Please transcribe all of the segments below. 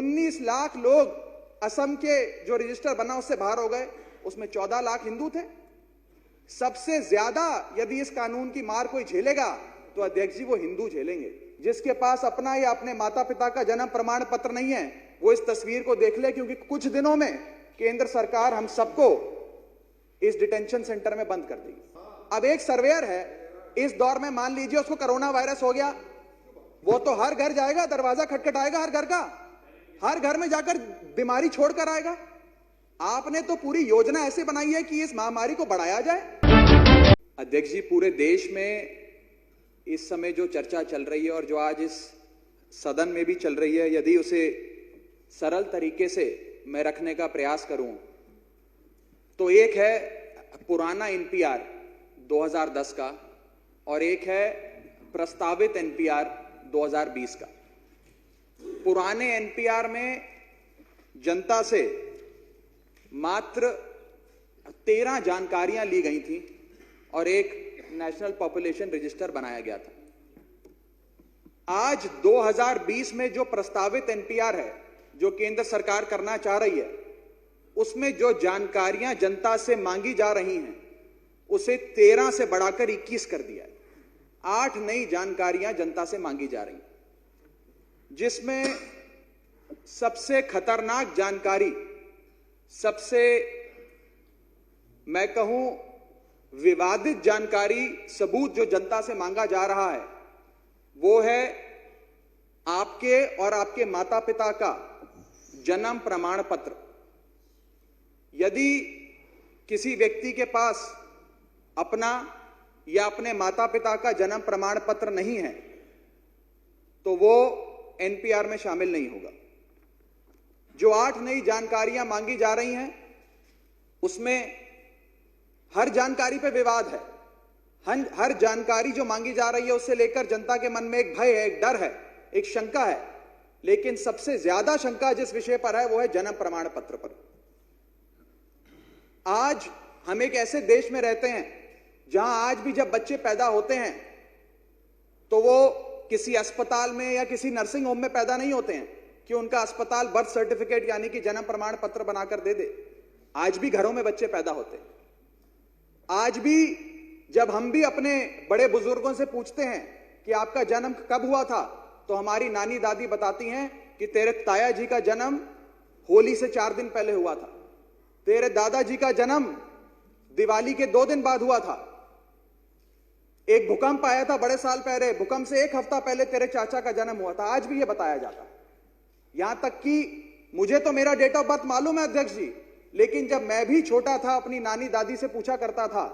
19 लाख लोग असम के जो रजिस्टर बना उससे बाहर हो गए, उसमें 14 लाख हिंदू थे। सबसे ज्यादा यदि इस कानून की मार कोई झेलेगा तो अध्यक्ष जी वो हिंदू झेलेंगे। जिसके पास अपना या अपने माता पिता का जन्म प्रमाण पत्र नहीं है वो इस तस्वीर को देख ले, क्योंकि कुछ दिनों में केंद्र सरकार हम सबको इस डिटेंशन सेंटर में बंद कर देगी। अब एक सर्वेयर है, इस दौर में मान लीजिए उसको कोरोना वायरस हो गया, वो तो हर घर जाएगा, दरवाजा खटखटाएगा हर घर का, हर घर में जाकर बीमारी छोड़कर आएगा। आपने तो पूरी योजना ऐसे बनाई है कि इस महामारी को बढ़ाया जाए। अध्यक्ष जी, पूरे देश में इस समय जो चर्चा चल रही है और जो आज इस सदन में भी चल रही है, यदि उसे सरल तरीके से मैं रखने का प्रयास करूं तो एक है पुराना एनपीआर 2010 का और एक है प्रस्तावित एनपीआर 2020 का। पुराने एनपीआर में जनता से मात्र 13 जानकारियां ली गई थी और एक नेशनल पॉपुलेशन रजिस्टर बनाया गया था। आज 2020 में जो प्रस्तावित एनपीआर है, जो केंद्र सरकार करना चाह रही है, उसमें जो जानकारियां जनता से मांगी जा रही हैं उसे 13 से बढ़ाकर 21 कर दिया है। 8 नई जानकारियां जनता से मांगी जा रही हैं, जिसमें सबसे खतरनाक जानकारी, सबसे मैं कहूं विवादित जानकारी, सबूत जो जनता से मांगा जा रहा है वो है आपके और आपके माता पिता का जन्म प्रमाण पत्र। यदि किसी व्यक्ति के पास अपना या अपने माता पिता का जन्म प्रमाण पत्र नहीं है तो वो एनपीआर में शामिल नहीं होगा। जो 8 नई जानकारियां मांगी जा रही हैं उसमें हर जानकारी पे विवाद है। हर जानकारी जो मांगी जा रही है उससे लेकर जनता के मन में एक भय है, एक डर है, एक शंका है, लेकिन सबसे ज्यादा शंका जिस विषय पर है वो है जन्म प्रमाण पत्र पर। आज हम एक ऐसे देश में रहते हैं जहां आज भी जब बच्चे पैदा होते हैं तो वो किसी अस्पताल में या किसी नर्सिंग होम में पैदा नहीं होते हैं कि उनका अस्पताल बर्थ सर्टिफिकेट यानी कि जन्म प्रमाण पत्र बनाकर दे दे। आज भी घरों में बच्चे पैदा होते हैं। आज भी जब हम भी अपने बड़े बुजुर्गों से पूछते हैं कि आपका जन्म कब हुआ था तो हमारी नानी दादी बताती हैं कि तेरे ताया जी का जन्म होली से 4 दिन पहले हुआ था, तेरे दादाजी का जन्म दिवाली के 2 दिन बाद हुआ था, एक भूकंप आया था बड़े साल पहले, भूकंप से 1 हफ्ता पहले तेरे चाचा का जन्म हुआ था। आज भी यह बताया जाता है। यहां तक कि मुझे तो मेरा डेट ऑफ बर्थ मालूम है अध्यक्ष जी, लेकिन जब मैं भी छोटा था अपनी नानी दादी से पूछा करता था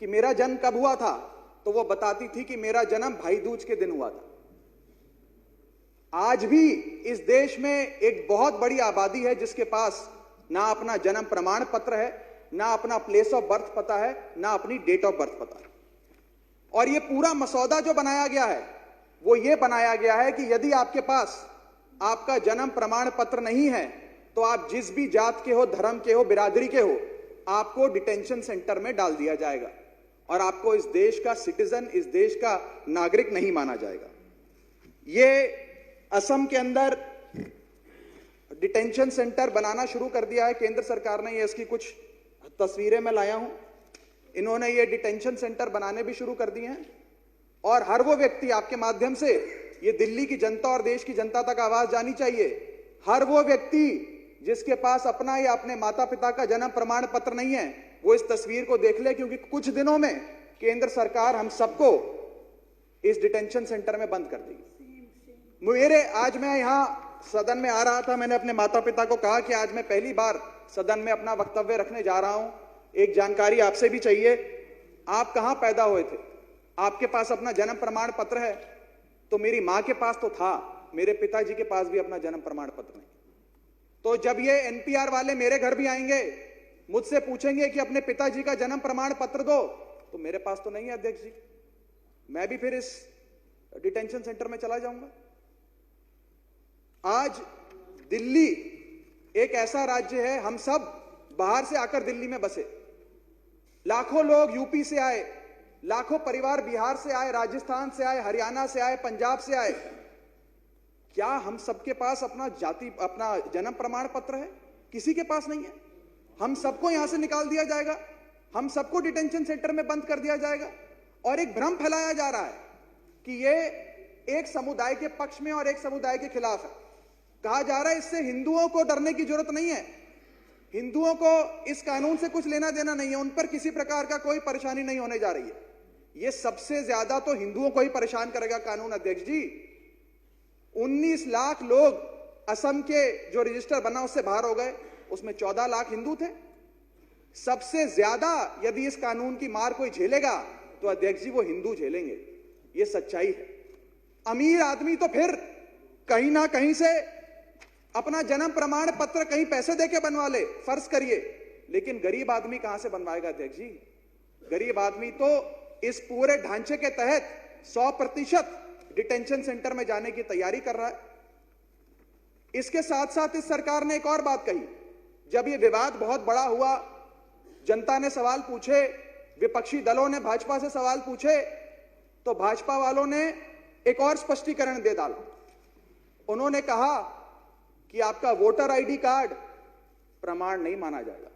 कि मेरा जन्म कब हुआ था तो वो बताती थी कि मेरा जन्म भाई दूज के दिन हुआ था। आज भी इस देश में एक बहुत बड़ी आबादी है जिसके पास ना अपना जन्म प्रमाण पत्र है, ना अपना प्लेस ऑफ बर्थ पता है, ना अपनी डेट ऑफ बर्थ पता है। और ये पूरा मसौदा जो बनाया गया है वो ये बनाया गया है कि यदि आपके पास आपका जन्म प्रमाण पत्र नहीं है तो आप जिस भी जात के हो, धर्म के हो, बिरादरी के हो, आपको डिटेंशन सेंटर में डाल दिया जाएगा और आपको इस देश का सिटीजन, इस देश का नागरिक नहीं माना जाएगा। ये असम के अंदर डिटेंशन सेंटर बनाना शुरू कर दिया है केंद्र सरकार ने। ये इसकी कुछ तस्वीरें मैं लाया हूं। इन्होंने ये डिटेंशन सेंटर बनाने भी शुरू कर दिए हैं और हर वो व्यक्ति, आपके माध्यम से ये दिल्ली की जनता और देश की जनता तक आवाज जानी चाहिए, हर वो व्यक्ति जिसके पास अपना या अपने माता पिता का जन्म प्रमाण पत्र नहीं है वो इस तस्वीर को देख ले, क्योंकि कुछ दिनों में केंद्र सरकार हम सबको इस डिटेंशन सेंटर में बंद कर देगी। आज मैं यहां सदन में आ रहा था, मैंने अपने माता पिता को कहा कि आज मैं पहली बार सदन में अपना वक्तव्य रखने जा रहा हूं, एक जानकारी आपसे भी चाहिए। आप कहां पैदा हुए थे? आपके पास अपना जन्म प्रमाण पत्र है? तो मेरी मां के पास तो था, मेरे पिताजी के पास भी अपना जन्म प्रमाण पत्र नहीं। तो जब ये एनपीआर वाले मेरे घर भी आएंगे, मुझसे पूछेंगे कि अपने पिताजी का जन्म प्रमाण पत्र दो, तो मेरे पास तो नहीं है अध्यक्ष जी, मैं भी फिर इस डिटेंशन सेंटर में चला जाऊंगा। आज दिल्ली एक ऐसा राज्य है, हम सब बाहर से आकर दिल्ली में बसे, लाखों लोग यूपी से आए, लाखों परिवार बिहार से आए, राजस्थान से आए, हरियाणा से आए, पंजाब से आए। क्या हम सबके पास अपना जन्म प्रमाण पत्र है? किसी के पास नहीं है। हम सबको यहां से निकाल दिया जाएगा, हम सबको डिटेंशन सेंटर में बंद कर दिया जाएगा और एक भ्रम फैलाया जा रहा है कि ये एक समुदाय के पक्ष में और एक समुदाय के खिलाफ है। कहा जा रहा है इससे हिंदुओं को डरने की जरूरत नहीं है, हिंदुओं को इस कानून से कुछ लेना देना नहीं है, उन पर किसी प्रकार का कोई परेशानी नहीं होने जा रही है। ये सबसे ज्यादा तो हिंदुओं को ही परेशान करेगा कानून। अध्यक्ष जी, 19 लाख लोग असम के जो रजिस्टर बना उससे बाहर हो गए, उसमें 14 लाख हिंदू थे। सबसे ज्यादा यदि इस कानून की मार कोई झेलेगा तो अध्यक्ष जी वो हिंदू झेलेंगे, ये सच्चाई है। अमीर आदमी तो फिर कहीं ना कहीं से अपना जन्म प्रमाण पत्र कहीं पैसे देके बनवा ले, फर्ज करिए, लेकिन गरीब आदमी कहां से बनवाएगा अध्यक्ष जी? गरीब आदमी तो इस पूरे ढांचे के तहत 100% डिटेंशन सेंटर में जाने की तैयारी कर रहा है। इसके साथ साथ इस सरकार ने एक और बात कही, जब यह विवाद बहुत बड़ा हुआ, जनता ने सवाल पूछे, विपक्षी दलों ने भाजपा से सवाल पूछे, तो भाजपा वालों ने एक और स्पष्टीकरण दे डाला। उन्होंने कहा कि आपका वोटर आईडी कार्ड प्रमाण नहीं माना जाएगा,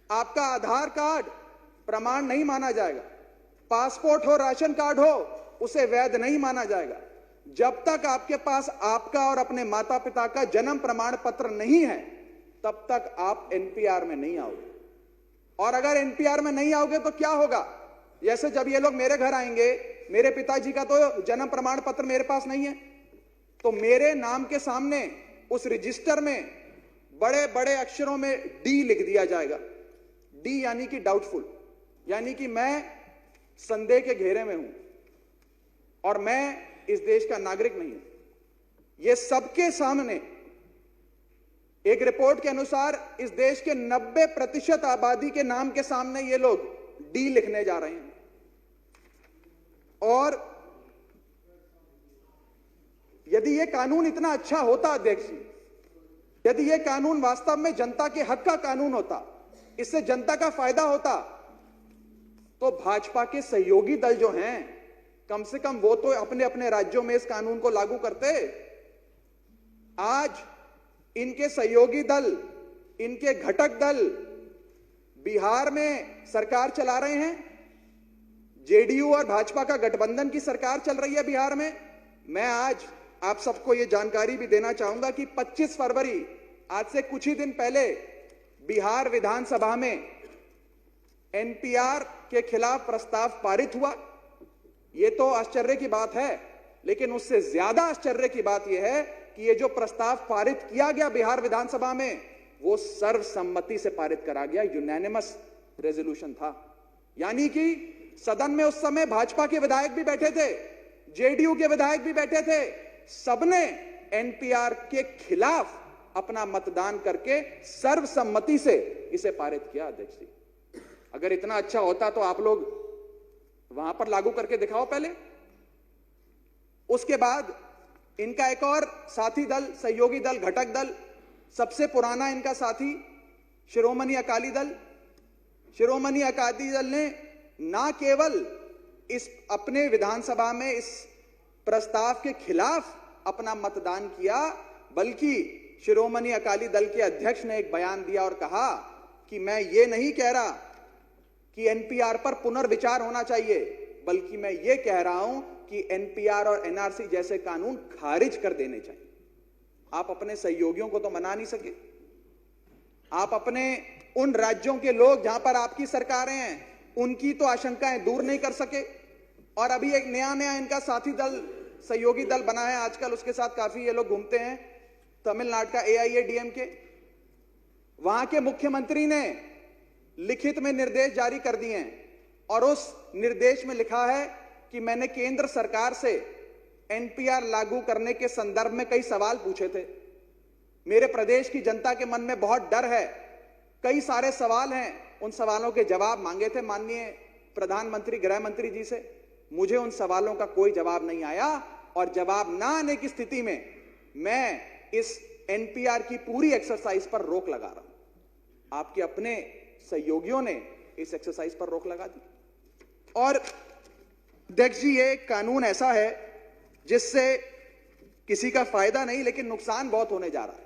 आपका आधार कार्ड प्रमाण नहीं माना जाएगा, पासपोर्ट हो, राशन कार्ड हो, उसे वैध नहीं माना जाएगा। जब तक आपके पास आपका और अपने माता पिता का जन्म प्रमाण पत्र नहीं है, तब तक आप एनपीआर में नहीं आओगे। और अगर एनपीआर में नहीं आओगे तो क्या होगा? जैसे जब ये लोग मेरे घर आएंगे, मेरे पिताजी का तो जन्म प्रमाण पत्र मेरे पास नहीं है, तो मेरे नाम के सामने उस रजिस्टर में बड़े बड़े अक्षरों में डी लिख दिया जाएगा। डी यानी कि डाउटफुल, यानी कि मैं संदेह के घेरे में हूं और मैं इस देश का नागरिक नहीं हूं। यह सबके सामने, एक रिपोर्ट के अनुसार इस देश के 90% आबादी के नाम के सामने ये लोग डी लिखने जा रहे हैं। और यदि यह कानून इतना अच्छा होता अध्यक्ष जी, यदि यह कानून वास्तव में जनता के हक का कानून होता, इससे जनता का फायदा होता, तो भाजपा के सहयोगी दल जो हैं, कम से कम वो तो अपने अपने राज्यों में इस कानून को लागू करते। आज इनके सहयोगी दल, इनके घटक दल बिहार में सरकार चला रहे हैं, जेडीयू और भाजपा का गठबंधन की सरकार चल रही है बिहार में। मैं आज आप सबको यह जानकारी भी देना चाहूंगा कि 25 फरवरी, आज से कुछ ही दिन पहले, बिहार विधानसभा में एनपीआर के खिलाफ प्रस्ताव पारित हुआ। यह तो आश्चर्य की बात है, लेकिन उससे ज्यादा आश्चर्य की बात यह है कि यह जो प्रस्ताव पारित किया गया बिहार विधानसभा में, वो सर्वसम्मति से पारित करा गया, यूनानिमस रेजोल्यूशन था। यानी कि सदन में उस समय भाजपा के विधायक भी बैठे थे, जेडीयू के विधायक भी बैठे थे, सबने एनपीआर के खिलाफ अपना मतदान करके सर्वसम्मति से इसे पारित किया। अध्यक्ष जी, अगर इतना अच्छा होता तो आप लोग वहां पर लागू करके दिखाओ पहले। उसके बाद इनका एक और साथी दल, सहयोगी दल, घटक दल, सबसे पुराना इनका साथी शिरोमणि अकाली दल। शिरोमणि अकाली दल ने ना केवल इस अपने विधानसभा में इस प्रस्ताव के खिलाफ अपना मतदान किया, बल्कि शिरोमणि अकाली दल के अध्यक्ष ने एक बयान दिया और कहा कि मैं ये नहीं कह रहा कि एनपीआर पर पुनर्विचार होना चाहिए, बल्कि मैं ये कह रहा हूं कि एनपीआर और एनआरसी जैसे कानून खारिज कर देने चाहिए। आप अपने सहयोगियों को तो मना नहीं सके, आप अपने उन राज्यों के लोग जहां पर आपकी सरकारें हैं, उनकी तो आशंकाएं दूर नहीं कर सके। और अभी एक नया इनका साथी दल, सहयोगी दल बना है आजकल, उसके साथ काफी ये लोग घूमते हैं, तमिलनाडु का AIADMK। वहां के मुख्यमंत्री ने लिखित में निर्देश जारी कर दिए हैं और उस निर्देश में लिखा है कि मैंने केंद्र सरकार से एनपीआर लागू करने के संदर्भ में कई सवाल पूछे थे। मेरे प्रदेश की जनता के मन में बहुत डर है, कई सारे सवाल हैं, उन सवालों के जवाब मांगे थे माननीय प्रधानमंत्री, गृह मंत्री जी से। मुझे उन सवालों का कोई जवाब नहीं आया और जवाब ना आने की स्थिति में मैं इस एनपीआर की पूरी एक्सरसाइज पर रोक लगा रहा हूं। आपके अपने सहयोगियों ने इस एक्सरसाइज पर रोक लगा दी। और अध्यक्ष जी, ये कानून ऐसा है जिससे किसी का फायदा नहीं, लेकिन नुकसान बहुत होने जा रहा है।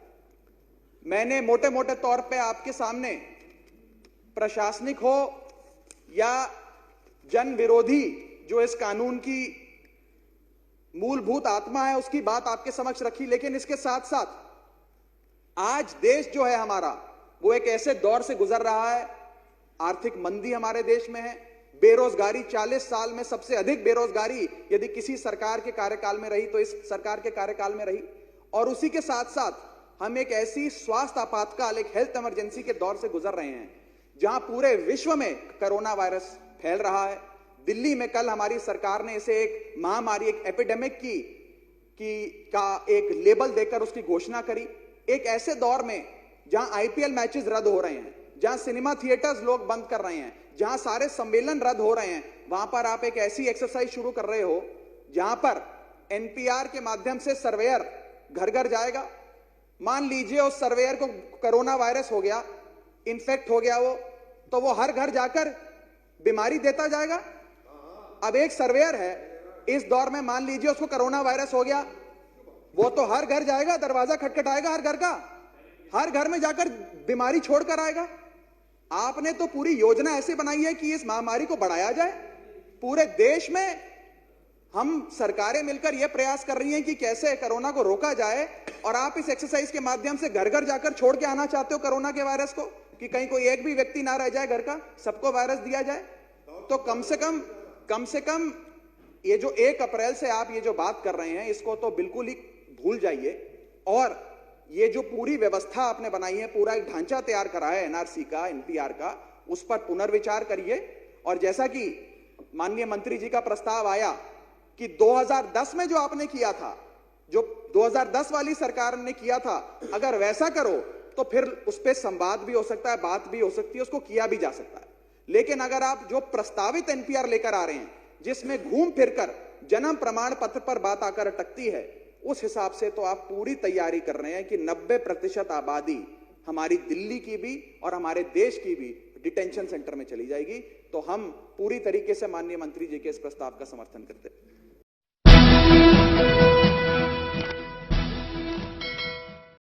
मैंने मोटे मोटे तौर पे आपके सामने प्रशासनिक हो या जन विरोधी जो इस कानून की मूलभूत आत्मा है उसकी बात आपके समक्ष रखी, लेकिन इसके साथ साथ आज देश जो है हमारा वो एक ऐसे दौर से गुजर रहा है, आर्थिक मंदी हमारे देश में है, बेरोजगारी 40 साल में सबसे अधिक बेरोजगारी यदि किसी सरकार के कार्यकाल में रही तो इस सरकार के कार्यकाल में रही। और उसी के साथ साथ हम एक ऐसी स्वास्थ्य आपातकाल, एक हेल्थ इमरजेंसी के दौर से गुजर रहे हैं जहां पूरे विश्व में कोरोना वायरस फैल रहा है। दिल्ली में कल हमारी सरकार ने इसे एक महामारी, एक एपिडेमिक का एक लेबल देकर उसकी घोषणा करी। एक ऐसे दौर में जहां आईपीएल मैचेस रद्द हो रहे हैं, जहां सिनेमा थिएटर्स लोग बंद कर रहे हैं, जहां सारे सम्मेलन रद्द हो रहे हैं, वहां पर आप एक ऐसी एक्सरसाइज शुरू कर रहे हो जहां पर एनपीआर के माध्यम से सर्वेयर घर घर जाएगा। मान लीजिए उस सर्वेयर को कोरोना वायरस हो गया, इन्फेक्ट हो गया वो, तो वो हर घर जाकर बीमारी देता जाएगा। अब एक सर्वेयर है इस दौर में, मान लीजिए उसको कोरोना वायरस हो गया, वो तो हर घर जाएगा, दरवाजा खटखटाएगा हर घर का, हर घर में जाकर बीमारी छोड़कर आएगा। आपने तो पूरी योजना ऐसे बनाई है कि इस महामारी को बढ़ाया जाए। पूरे देश में हम सरकारें मिलकर यह प्रयास कर रही हैं कि कैसे कोरोना को रोका जाए, और आप इस एक्सरसाइज के माध्यम से घर घर जाकर छोड़ के आना चाहते हो कोरोना के वायरस को, कि कहीं कोई एक भी व्यक्ति ना रह जाए घर का, सबको वायरस दिया जाए। तो कम से कम ये जो 1 अप्रैल से आप ये जो बात कर रहे हैं इसको तो बिल्कुल ही भूल जाइए, और ये जो पूरी व्यवस्था आपने बनाई है, पूरा एक ढांचा तैयार करा है एनआरसी का, एनपीआर का, उस पर पुनर्विचार करिए। और जैसा कि माननीय मंत्री जी का प्रस्ताव आया कि 2010 में जो आपने किया था, जो 2010 वाली सरकार ने किया था, अगर वैसा करो तो फिर उस पर संवाद भी हो सकता है, बात भी हो सकती है, उसको किया भी जा सकता है। लेकिन अगर आप जो प्रस्तावित एनपीआर लेकर आ रहे हैं जिसमें घूम फिरकर जन्म प्रमाण पत्र पर बात आकर अटकती है, उस हिसाब से तो आप पूरी तैयारी कर रहे हैं कि 90% आबादी हमारी दिल्ली की भी और हमारे देश की भी डिटेंशन सेंटर में चली जाएगी। तो हम पूरी तरीके से माननीय मंत्री जी के इस प्रस्ताव का समर्थन करते हैं।